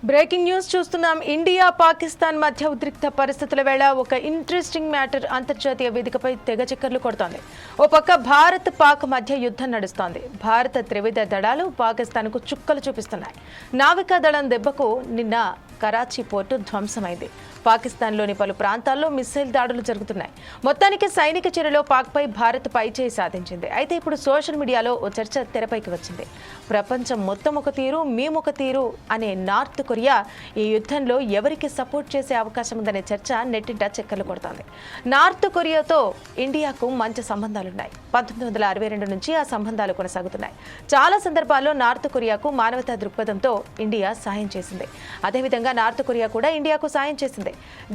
Breaking news చూస్తున్నాం. India Pakistan మధ్య ఉద్రిక్త పరిస్థితుల వేళ ఒక ఇంట్రెస్టింగ్ మ్యాటర్ అంతర్జాతీయ వేదికపై తెగ చక్కర్లు కొడుతోంది. ఓ పక్క భారత్ పాక్ మధ్య యుద్ధం నడుస్తోంది. భారత త్రివిధ దళాలు పాకిస్తాన్కు చుక్కలు చూపిస్తున్నాయి. నావికా దళం దెబ్బకు నిన్న కరాచీ పోర్టు ధ్వంసమైంది. పాకిస్తాన్లోని పలు ప్రాంతాల్లో మిస్సైల్ దాడులు జరుగుతున్నాయి. మొత్తానికి సైనిక చర్యలో పాక్పై భారత్ పైచేయి సాధించింది. అయితే ఇప్పుడు సోషల్ మీడియాలో ఓ చర్చ తెరపైకి వచ్చింది. ప్రపంచం మొత్తం ఒక తీరు, మేమొక తీరు అనే నార్త్ కొరియా ఈ యుద్ధంలో ఎవరికి సపోర్ట్ చేసే అవకాశం ఉందనే చర్చ నెట్టింట చక్కర్లు కొడుతోంది. నార్త్ కొరియాతో ఇండియాకు మంచి సంబంధాలున్నాయి. 1962 నుంచి ఆ సంబంధాలు కొనసాగుతున్నాయి. చాలా సందర్భాల్లో నార్త్ కొరియాకు మానవతా దృక్పథంతో ఇండియా సాయం చేసింది. అదేవిధంగా నార్త్ కొరియా కూడా ఇండియాకు సాయం చేసింది.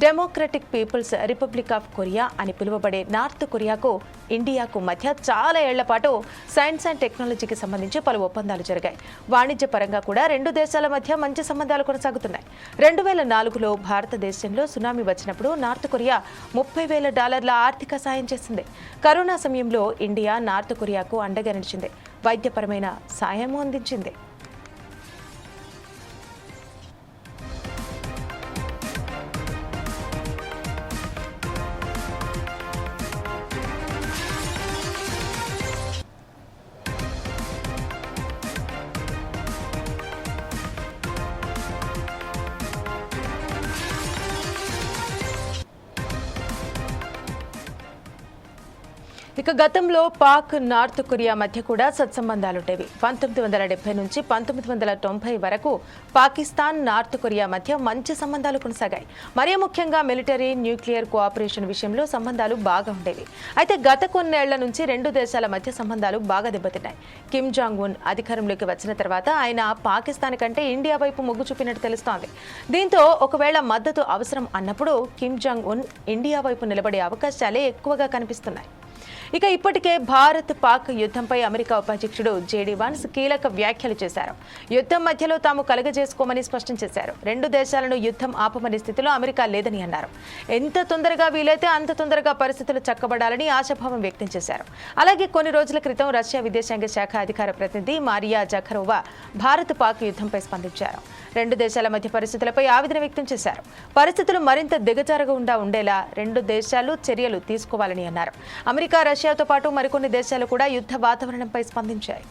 Democratic People's Republic of Korea అని పిలువబడే నార్త్ కొరియాకు ఇండియాకు మధ్య చాలా ఏళ్ల పాటు సైన్స్ అండ్ టెక్నాలజీకి సంబంధించి పలు ఒప్పందాలు జరిగాయి. వాణిజ్య పరంగా కూడా రెండు దేశాల మధ్య మంచి సంబంధాలు కొనసాగుతున్నాయి. 2004లో భారతదేశంలో సునామీ వచ్చినప్పుడు నార్త్ కొరియా $30,000 ఆర్థిక సాయం చేసింది. కరోనా సమయంలో ఇండియా నార్త్ కొరియాకు అండగా నిలిచింది. వైద్యపరమైన సాయం అందించింది. ఇక గతంలో పాక్ నార్త్ కొరియా మధ్య కూడా సత్సంబంధాలుండేవి. 1970 నుంచి 1990 వరకు పాకిస్తాన్ నార్త్ కొరియా మధ్య మంచి సంబంధాలు కొనసాగాయి. మరీ ముఖ్యంగా మిలిటరీ, న్యూక్లియర్ కోఆపరేషన్ విషయంలో సంబంధాలు బాగా ఉండేవి. అయితే గత కొన్నేళ్ల నుంచి రెండు దేశాల మధ్య సంబంధాలు బాగా దెబ్బతిన్నాయి. కిమ్ జాంగ్ ఉన్ అధికారంలోకి వచ్చిన తర్వాత ఆయన పాకిస్తాన్ కంటే ఇండియా వైపు మొగ్గు చూపినట్టు తెలుస్తోంది. దీంతో ఒకవేళ మద్దతు అవసరం అన్నప్పుడు కిమ్ జాంగ్ ఉన్ ఇండియా వైపు నిలబడే అవకాశాలే ఎక్కువగా కనిపిస్తున్నాయి. ఇక ఇప్పటికే భారత్ పాక్ యుద్ధంపై అమెరికా ఉపాధ్యక్షుడు జేడీ వాన్స్ కీలక వ్యాఖ్యలు చేశారు. యుద్ధం మధ్యలో తాము కలుగజేసుకోమని స్పష్టం చేశారు. రెండు దేశాలను యుద్ధం ఆపమనే స్థితిలో అమెరికా లేదని అన్నారు. ఎంత తొందరగా వీలైతే అంత తొందరగా పరిస్థితులు చక్కబడాలని ఆశాభావం వ్యక్తం చేశారు. అలాగే కొన్ని రోజుల క్రితం రష్యా విదేశాంగ శాఖ అధికార ప్రతినిధి మారియా జఖరోవా భారత్ పాక్ యుద్ధంపై స్పందించారు. రెండు దేశాల మధ్య పరిస్థితులపై ఆవేదన వ్యక్తం చేశారు. పరిస్థితులు మరింత దిగజారకుండా ఉండేలా రెండు దేశాలు చర్యలు తీసుకోవాలని అన్నారు. అమెరికా, రష్యాతో పాటు మరికొన్ని దేశాలు కూడా యుద్ధ వాతావరణంపై స్పందించాయి.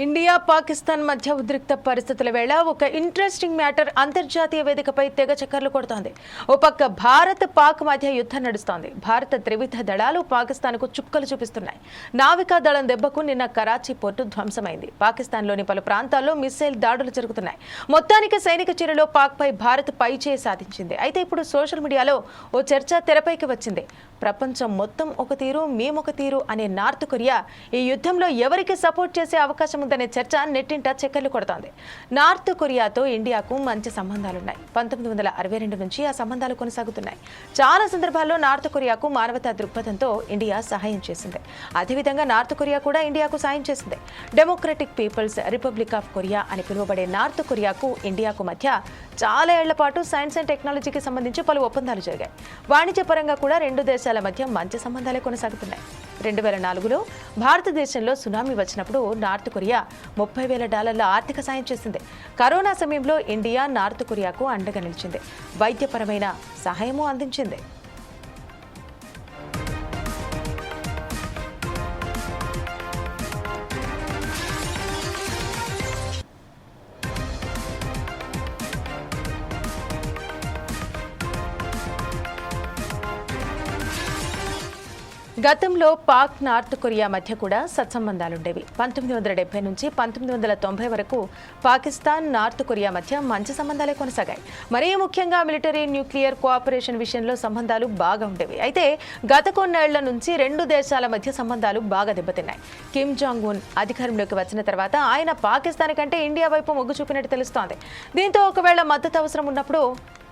ఇండియా పాకిస్తాన్ మధ్య ఉద్రిక్త పరిస్థితుల వేళ ఒక ఇంట్రెస్టింగ్ మ్యాటర్ అంతర్జాతీయ వేదికపై తెగ చక్కర్లు కొడుతోంది. ఓ పక్క భారత్ పాక్ మధ్య యుద్ధం నడుస్తోంది. భారత త్రివిధ దళాలు పాకిస్తాన్కు చుక్కలు చూపిస్తున్నాయి. నావికా దళం దెబ్బకు నిన్న కరాచీ పోర్టు ధ్వంసమైంది. పాకిస్తాన్లోని పలు ప్రాంతాల్లో మిస్సైల్ దాడులు జరుగుతున్నాయి. మొత్తానికి సైనిక చర్యలో పాక్పై భారత్ పైచేయి సాధించింది. అయితే ఇప్పుడు సోషల్ మీడియాలో ఓ చర్చ తెరపైకి వచ్చింది. ప్రపంచం మొత్తం ఒక తీరు, మేమొక తీరు అనే నార్త్ కొరియా ఈ యుద్ధంలో ఎవరికి సపోర్ట్ చేసే అవకాశం ఉందనే ఏమిటనే చర్చ నెట్టింట చక్కర్లు కొడుతోంది. నార్త్ కొరియాతో ఇండియాకు మంచి సంబంధాలున్నాయి. 1962 నుంచి ఆ సంబంధాలు కొనసాగుతున్నాయి. చాలా సందర్భాల్లో నార్త్ కొరియాకు మానవతా దృక్పథంతో ఇండియా సహాయం చేసింది. అదేవిధంగా నార్త్ కొరియా కూడా ఇండియాకు సాయం చేసింది. Democratic People's Republic of Korea అని పిలువబడే నార్త్ కొరియాకు ఇండియాకు మధ్య చాలా ఏళ్ల పాటు సైన్స్ అండ్ టెక్నాలజీకి సంబంధించి పలు ఒప్పందాలు జరిగాయి. వాణిజ్యపరంగా కూడా రెండు దేశాల మధ్య మంచి సంబంధాలే కొనసాగుతున్నాయి. 2004లో భారతదేశంలో సునామీ వచ్చినప్పుడు నార్త్ కొరియా $30,000 ఆర్థిక సాయం చేసింది. కరోనా సమయంలో ఇండియా నార్త్ కొరియాకు అండగా నిలిచింది. వైద్యపరమైన సహాయము అందించింది. గతంలో పాక్ నార్త్ కొరియా మధ్య కూడా సత్సంబంధాలుండేవి. 1970 నుంచి 1990 వరకు పాకిస్తాన్ నార్త్ కొరియా మధ్య మంచి సంబంధాలే కొనసాగాయి. మరీ ముఖ్యంగా మిలిటరీ న్యూక్లియర్ కోఆపరేషన్ విషయంలో సంబంధాలు బాగా ఉండేవి. అయితే గత కొన్నేళ్ల నుంచి రెండు దేశాల మధ్య సంబంధాలు బాగా దెబ్బతిన్నాయి. కిమ్ జాంగ్ ఉన్ అధికారంలోకి వచ్చిన తర్వాత ఆయన పాకిస్తాన్ కంటే ఇండియా వైపు మొగ్గు చూపినట్టు తెలుస్తోంది. దీంతో ఒకవేళ మద్దతు అవసరం ఉన్నప్పుడు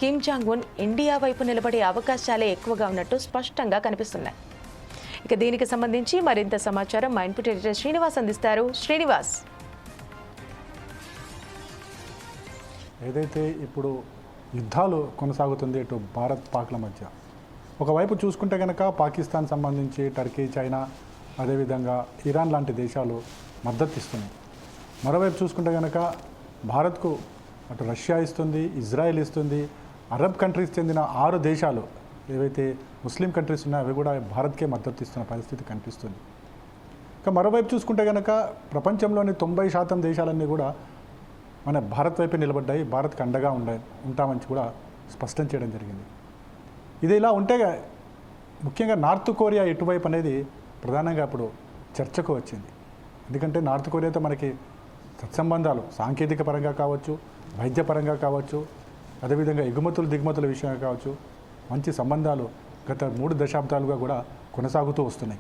కిమ్ జాంగ్ ఉన్ ఇండియా వైపు నిలబడే అవకాశాలే ఎక్కువగా ఉన్నట్టు స్పష్టంగా కనిపిస్తున్నాయి. ఇక దీనికి సంబంధించి మరింత సమాచారం మా ఇన్పుట్ ఎడిటర్ శ్రీనివాస్ అందిస్తారు. శ్రీనివాస్, ఏదైతే ఇప్పుడు యుద్ధాలు కొనసాగుతుంది ఇటు భారత్ పాక్ల మధ్య, ఒకవైపు చూసుకుంటే కనుక పాకిస్తాన్ సంబంధించి టర్కీ, చైనా, అదేవిధంగా ఇరాన్ లాంటి దేశాలు మద్దతు ఇస్తున్నాయి. మరోవైపు చూసుకుంటే కనుక భారత్కు అటు రష్యా ఇస్తుంది, ఇజ్రాయెల్ ఇస్తుంది, అరబ్ కంట్రీస్ చెందిన 6 దేశాలు ఏవైతే ముస్లిం కంట్రీస్ ఉన్నాయో అవి కూడా భారత్కే మద్దతు ఇస్తున్న పరిస్థితి కనిపిస్తుంది. ఇంకా మరోవైపు చూసుకుంటే కనుక ప్రపంచంలోని 90% దేశాలన్నీ కూడా మన భారత్ వైపే నిలబడ్డాయి, భారత్కి అండగా ఉంటామని కూడా స్పష్టం చేయడం జరిగింది. ఇది ఇలా ఉంటే ముఖ్యంగా నార్త్ కొరియా ఎటువైపు అనేది ప్రధానంగా ఇప్పుడు చర్చకు వచ్చింది. ఎందుకంటే నార్త్ కొరియాతో మనకి సత్సంబంధాలు సాంకేతిక పరంగా కావచ్చు, వైద్యపరంగా కావచ్చు, అదేవిధంగా దిగుమతుల విషయంగా కావచ్చు మంచి సంబంధాలు గత 3 దశాబ్దాలుగా కూడా కొనసాగుతూ వస్తున్నాయి.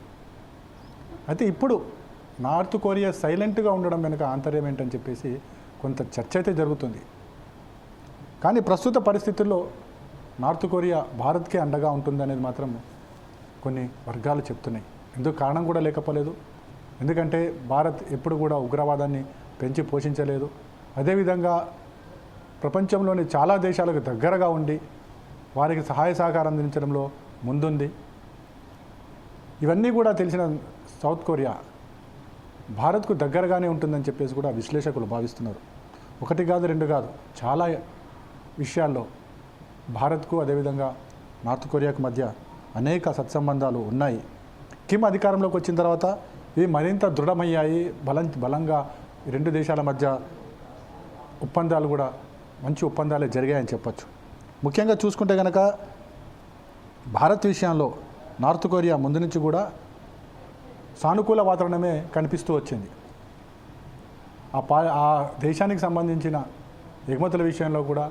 అయితే ఇప్పుడు నార్త్ కొరియా సైలెంట్గా ఉండడం వెనుక ఆంతర్యం ఏంటని చెప్పేసి కొంత చర్చ అయితే జరుగుతుంది. కానీ ప్రస్తుత పరిస్థితుల్లో నార్త్ కొరియా భారత్కే అండగా ఉంటుందనేది మాత్రం కొన్ని వర్గాలు చెప్తున్నాయి. ఎందుకు కారణం కూడా లేకపోలేదు. ఎందుకంటే భారత్ ఎప్పుడు కూడా ఉగ్రవాదాన్ని పెంచి పోషించలేదు. అదేవిధంగా ప్రపంచంలోని చాలా దేశాలకు దగ్గరగా ఉండి వారికి సహాయ సహకారం అందించడంలో ముందుంది. ఇవన్నీ కూడా తెలిసిన సౌత్ కొరియా భారత్కు దగ్గరగానే ఉంటుందని చెప్పేసి కూడా విశ్లేషకులు భావిస్తున్నారు. 1 కాదు 2 కాదు, చాలా విషయాల్లో భారత్కు అదేవిధంగా నార్త్ కొరియాకు మధ్య అనేక సత్సంబంధాలు ఉన్నాయి. కిమ్ అధికారంలోకి వచ్చిన తర్వాత ఇవి మరింత దృఢమయ్యాయి. బలంగా ఈ 2 దేశాల మధ్య ఒప్పందాలు కూడా మంచి ఒప్పందాలే జరిగాయని చెప్పచ్చు. ముఖ్యంగా చూసుకుంటే కనుక భారత్ విషయంలో నార్త్ కొరియా ముందు నుంచి కూడా సానుకూల వాతావరణమే కనిపిస్తూ వచ్చింది. ఆ దేశానికి సంబంధించిన ఎగుమతుల విషయంలో కూడా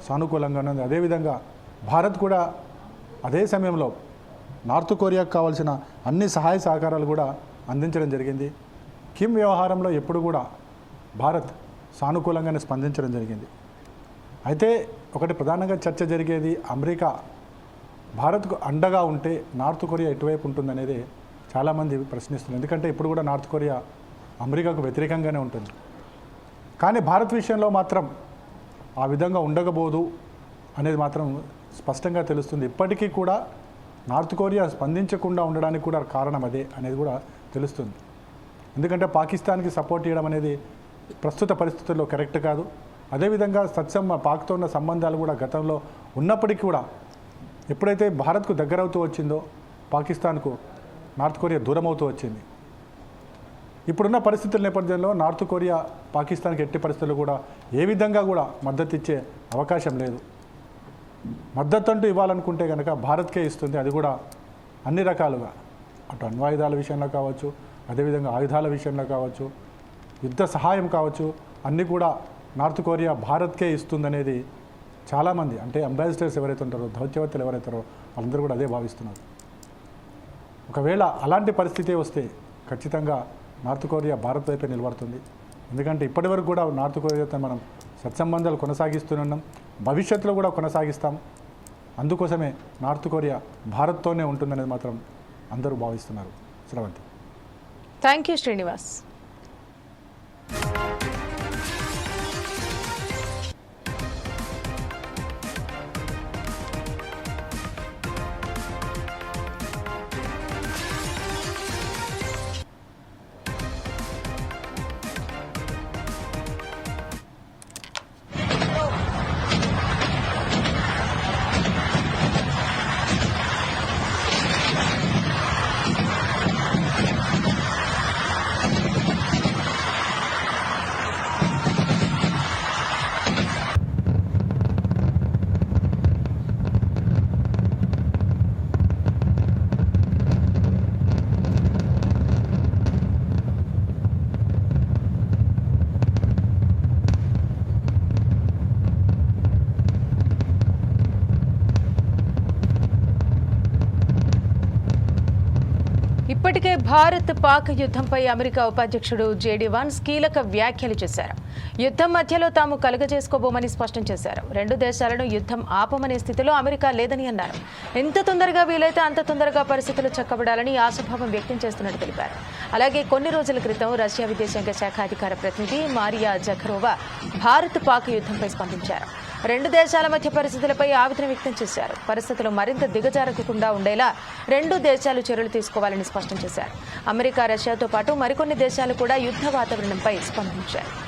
సానుకూలంగానే ఉంది. అదేవిధంగా భారత్ కూడా అదే సమయంలో నార్త్ కొరియాకు కావాల్సిన అన్ని సహాయ సహకారాలు కూడా అందించడం జరిగింది. కిమ్ వ్యవహారంలో ఎప్పుడు కూడా భారత్ సానుకూలంగానే స్పందించడం జరిగింది. అయితే ఒకటి ప్రధానంగా చర్చ జరిగేది అమెరికా భారత్కు అండగా ఉంటే నార్త్ కొరియా ఎటువైపు ఉంటుందనేది చాలామంది ప్రశ్నిస్తున్నారు. ఎందుకంటే ఇప్పుడు కూడా నార్త్ కొరియా అమెరికాకు వ్యతిరేకంగానే ఉంటుంది. కానీ భారత్ విషయంలో మాత్రం ఆ విధంగా ఉండకపోదు అనేది మాత్రం స్పష్టంగా తెలుస్తుంది. ఇప్పటికీ కూడా నార్త్ కొరియా స్పందించకుండా ఉండడానికి కూడా కారణం అదే అనేది కూడా తెలుస్తుంది. ఎందుకంటే పాకిస్తాన్కి సపోర్ట్ చేయడం అనేది ప్రస్తుత పరిస్థితుల్లో కరెక్ట్ కాదు. అదేవిధంగా పాక్తో ఉన్న సంబంధాలు కూడా గతంలో ఉన్నప్పటికీ కూడా ఎప్పుడైతే భారత్కు దగ్గరవుతూ వచ్చిందో పాకిస్తాన్కు నార్త్ కొరియా దూరం అవుతూ వచ్చింది. ఇప్పుడున్న పరిస్థితుల నేపథ్యంలో నార్త్ కొరియా పాకిస్తాన్కి ఎట్టి పరిస్థితుల్లో కూడా ఏ విధంగా కూడా మద్దతు ఇచ్చే అవకాశం లేదు. మద్దతు అంటూ ఇవ్వాలనుకుంటే కనుక భారత్కే ఇస్తుంది. అది కూడా అన్ని రకాలుగా, అటు అణ్వాయుధాల విషయంలో కావచ్చు, అదేవిధంగా ఆయుధాల విషయంలో కావచ్చు, యుద్ధ సహాయం కావచ్చు, అన్నీ కూడా నార్త్ కొరియా భారత్కే ఇస్తుందనేది చాలామంది, అంటే అంబాసిడర్స్ ఎవరైతే ఉంటారో, దౌత్యవేత్తలు ఎవరైతారో వాళ్ళందరూ కూడా అదే భావిస్తున్నారు. ఒకవేళ అలాంటి పరిస్థితి వస్తే ఖచ్చితంగా నార్త్ కొరియా భారత్ వైపే నిలబడుతుంది. ఎందుకంటే ఇప్పటివరకు కూడా నార్త్ కొరియాతో మనం సత్సంబంధాలు కొనసాగిస్తూనే ఉన్నాం, భవిష్యత్తులో కూడా కొనసాగిస్తాం. అందుకోసమే నార్త్ కొరియా భారత్తోనే ఉంటుందనేది మాత్రం అందరూ భావిస్తున్నారు. శ్రవంతి. Thank you Srinivas. ఇప్పటికే భారత్ పాక్ యుద్ధంపై అమెరికా ఉపాధ్యక్షుడు జేడీ వాన్స్ కీలక వ్యాఖ్యలు చేశారు. యుద్ధం మధ్యలో తాము కలుగజేసుకోబోమని స్పష్టం చేశారు. రెండు దేశాలను యుద్ధం ఆపమనే స్థితిలో అమెరికా లేదని అన్నారు. ఎంత తొందరగా వీలైతే అంత తొందరగా పరిస్థితులు చక్కబడాలని ఆశాభావం వ్యక్తం చేస్తున్నట్టు తెలిపారు. అలాగే కొన్ని రోజుల క్రితం రష్యా విదేశాంగ శాఖ అధికార ప్రతినిధి మారియా జఖరోవా భారత్ పాక్ యుద్ధంపై స్పందించారు. రెండు దేశాల మధ్య పరిస్థితులపై ఆవేదన వ్యక్తం చేశారు. పరిస్థితులు మరింత దిగజారకుండా ఉండేలా రెండు దేశాలు చర్యలు తీసుకోవాలని స్పష్టం చేశారు. అమెరికా, రష్యాతో పాటు మరికొన్ని దేశాలు కూడా యుద్ధ వాతావరణంపై స్పందించారు.